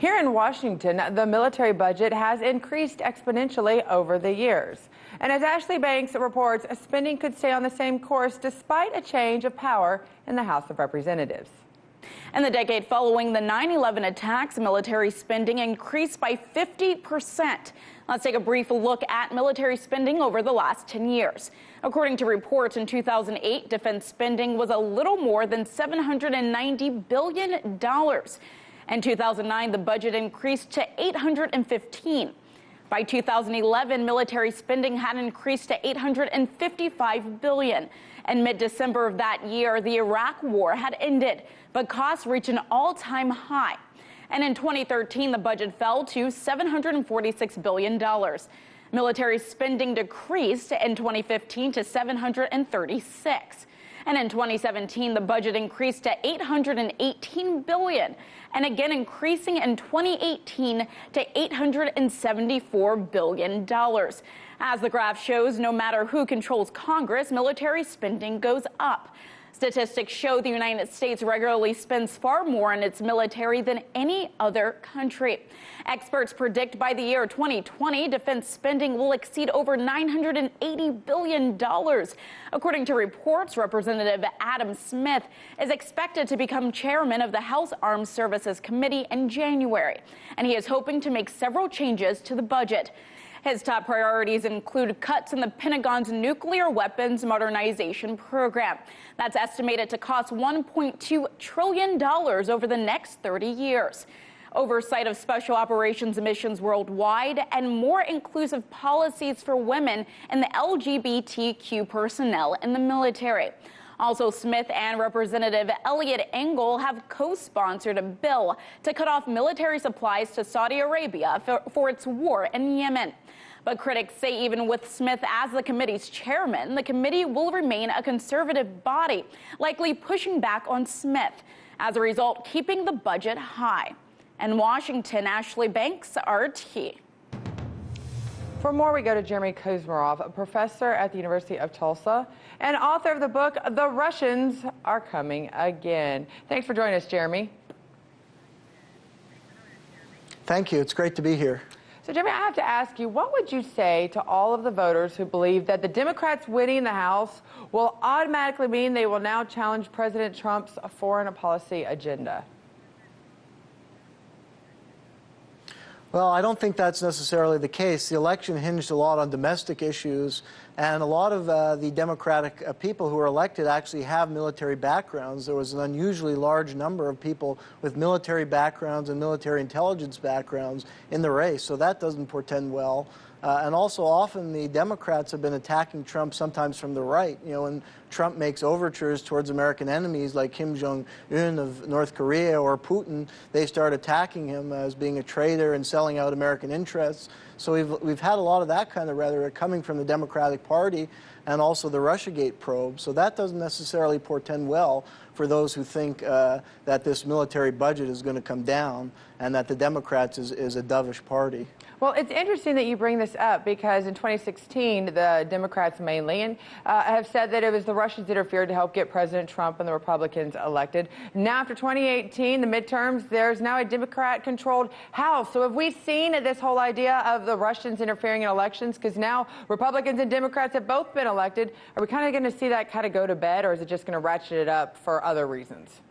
Here in Washington, the military budget has increased exponentially over the years. And as Ashlee Banks reports, spending could stay on the same course despite a change of power in the House of Representatives. In the decade following the 9/11 attacks, military spending increased by 50%. Let's take a brief look at military spending over the last 10 years. According to reports, in 2008, defense spending was a little more than $790 billion. In 2009, the budget increased to $815. By 2011, military spending had increased to $855 billion. In mid-December of that year, the Iraq War had ended, but costs reached an all-time high. And in 2013, the budget fell to $746 billion. Military spending decreased in 2015 to $736. And in 2017, the budget increased to $818 billion, and again increasing in 2018 to $874 billion. As the graph shows, no matter who controls Congress, military spending goes up. Statistics show the United States regularly spends far more in its military than any other country. Experts predict by the year 2020, defense spending will exceed over $980 billion. According to reports, Representative Adam Smith is expected to become chairman of the House Armed Services Committee in January, and he is hoping to make several changes to the budget. His top priorities include cuts in the Pentagon's nuclear weapons modernization program. That's estimated to cost $1.2 trillion over the next 30 years. Oversight of special operations missions worldwide, and more inclusive policies for women and the LGBTQ personnel in the military. Also, Smith and Representative Eliot Engel have co-sponsored a bill to cut off military supplies to Saudi Arabia for its war in Yemen. But critics say even with Smith as the committee's chairman, the committee will remain a conservative body, likely pushing back on Smith. As a result, keeping the budget high. In Washington, Ashlee Banks, RT. For more, we go to Jeremy Kuzmarov, a professor at the University of Tulsa and author of the book, The Russians Are Coming Again. Thanks for joining us, Jeremy. Thank you. It's great to be here. So, Jeremy, I have to ask you, what would you say to all of the voters who believe that the Democrats winning the House will automatically mean they will now challenge President Trump's foreign policy agenda? Well, I don't think that's necessarily the case. The election hinged a lot on domestic issues, and a lot of the Democratic people who were elected actually have military backgrounds. There was an unusually large number of people with military backgrounds and military intelligence backgrounds in the race, so that doesn't portend well. And also often the Democrats have been attacking Trump sometimes from the right. You know, when Trump makes overtures towards American enemies like Kim Jong-un of North Korea or Putin, they start attacking him as being a traitor and selling out American interests. So we've had a lot of that kind of rhetoric coming from the Democratic Party and also the Russiagate probe. So that doesn't necessarily portend well for those who think that this military budget is going to come down and that the Democrats is a dovish party. Well, it's interesting that you bring this up because in 2016, the Democrats mainly have said that it was the Russians that interfered to help get President Trump and the Republicans elected. Now, after 2018, the midterms, there's now a Democrat-controlled House. So have we seen this whole idea of the Russians interfering in elections? Because now Republicans and Democrats have both been elected. Are we kind of going to see that kind of go to bed, or is it just going to ratchet it up for other reasons?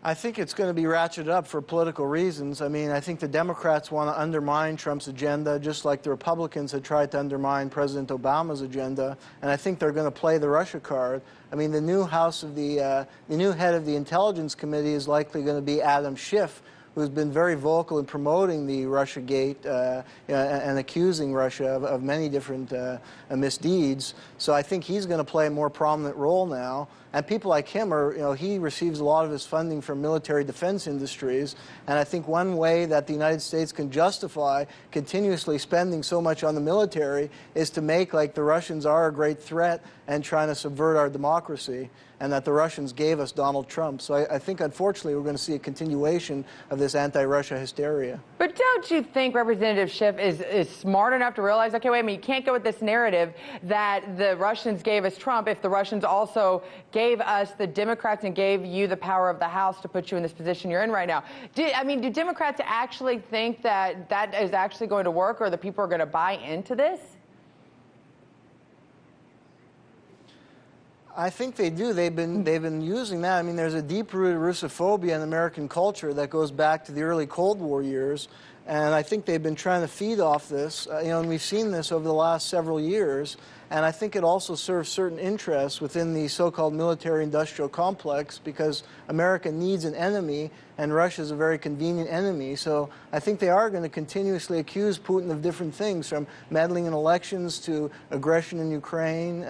I think it's going to be ratcheted up for political reasons. I mean, I think the Democrats want to undermine Trump's agenda, just like the Republicans had tried to undermine President Obama's agenda, and I think they're going to play the Russia card. I mean, the new new head of the Intelligence Committee is likely going to be Adam Schiff, who's been very vocal in promoting the Russiagate and accusing Russia of many different misdeeds. So I think he's going to play a more prominent role now. And people like him he receives a lot of his funding from military defense industries. And I think one way that the United States can justify continuously spending so much on the military is to make like the Russians are a great threat and trying to subvert our democracy, and that the Russians gave us Donald Trump. So I think, unfortunately, we're going to see a continuation of this anti-Russia hysteria. But don't you think Representative Schiff is smart enough to realize, okay, wait a minute, you can't go with this narrative that the Russians gave us Trump if the Russians also gave gave us the Democrats and gave you the power of the House to put you in this position you're in right now. Do Democrats actually think that that is actually going to work, or the people are going to buy into this? I think they do. They've been using that. I mean, there's a deep-rooted Russophobia in American culture that goes back to the early Cold War years, and I think they've been trying to feed off this. And we've seen this over the last several years. And I think it also serves certain interests within the so-called military-industrial complex, because America needs an enemy, and Russia is a very convenient enemy. So I think they are going to continuously accuse Putin of different things, from meddling in elections to aggression in Ukraine.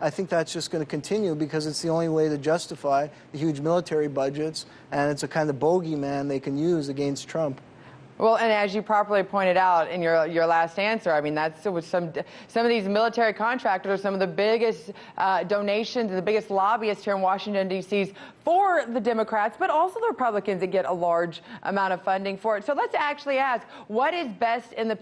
I think that's just going to continue because it's the only way to justify the huge military budgets, and it's a kind of bogeyman they can use against Trump. Well, and as you properly pointed out in your last answer, I mean, that's with some of these military contractors are some of the biggest donations and the biggest lobbyists here in Washington, D.C. for the Democrats, but also the Republicans that get a large amount of funding for it. So let's actually ask, what is best in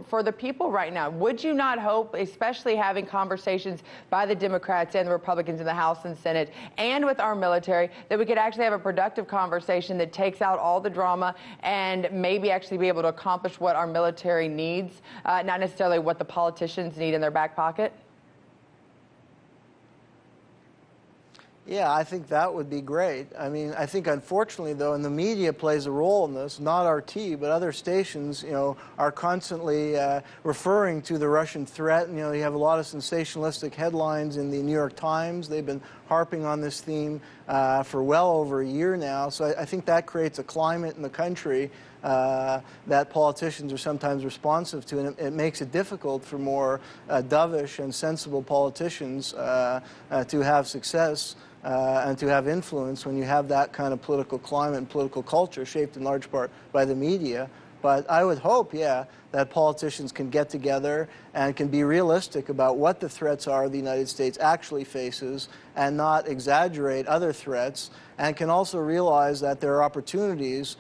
for the people right now? Would you not hope, especially having conversations by the Democrats and the Republicans in the House and Senate and with our military, that we could actually have a productive conversation that takes out all the drama and maybe actually be able to accomplish what our military needs, not necessarily what the politicians need in their back pocket? Yeah, I think that would be great. I mean, I think unfortunately, though, and the media plays a role in this, not RT, but other stations, are constantly referring to the Russian threat. And, you have a lot of sensationalistic headlines in the New York Times. They've been harping on this theme for well over a year now. So I think that creates a climate in the country that politicians are sometimes responsive to, and it makes it difficult for more dovish and sensible politicians to have success and to have influence when you have that kind of political climate and political culture shaped in large part by the media. But I would hope, yeah, that politicians can get together and can be realistic about what the threats are the United States actually faces and not exaggerate other threats, and can also realize that there are opportunities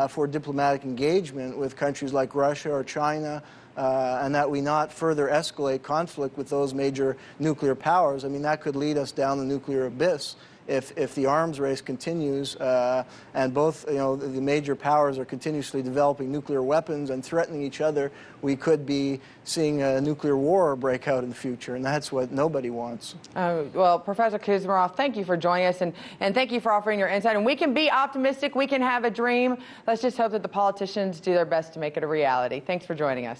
for diplomatic engagement with countries like Russia or China, and that we not further escalate conflict with those major nuclear powers. I mean, that could lead us down the nuclear abyss if the arms race continues, and both the major powers are continuously developing nuclear weapons and threatening each other. We could be seeing a nuclear war break out in the future, and that's what nobody wants. Well, Professor Kuzmarov, thank you for joining us, and thank you for offering your insight. And we can be optimistic. We can have a dream. Let's just hope that the politicians do their best to make it a reality. Thanks for joining us.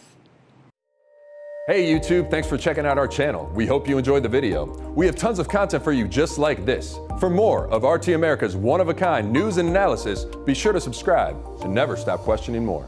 Hey YouTube, thanks for checking out our channel. We hope you enjoyed the video. We have tons of content for you just like this. For more of RT America's one-of-a-kind news and analysis, be sure to subscribe to never stop questioning more.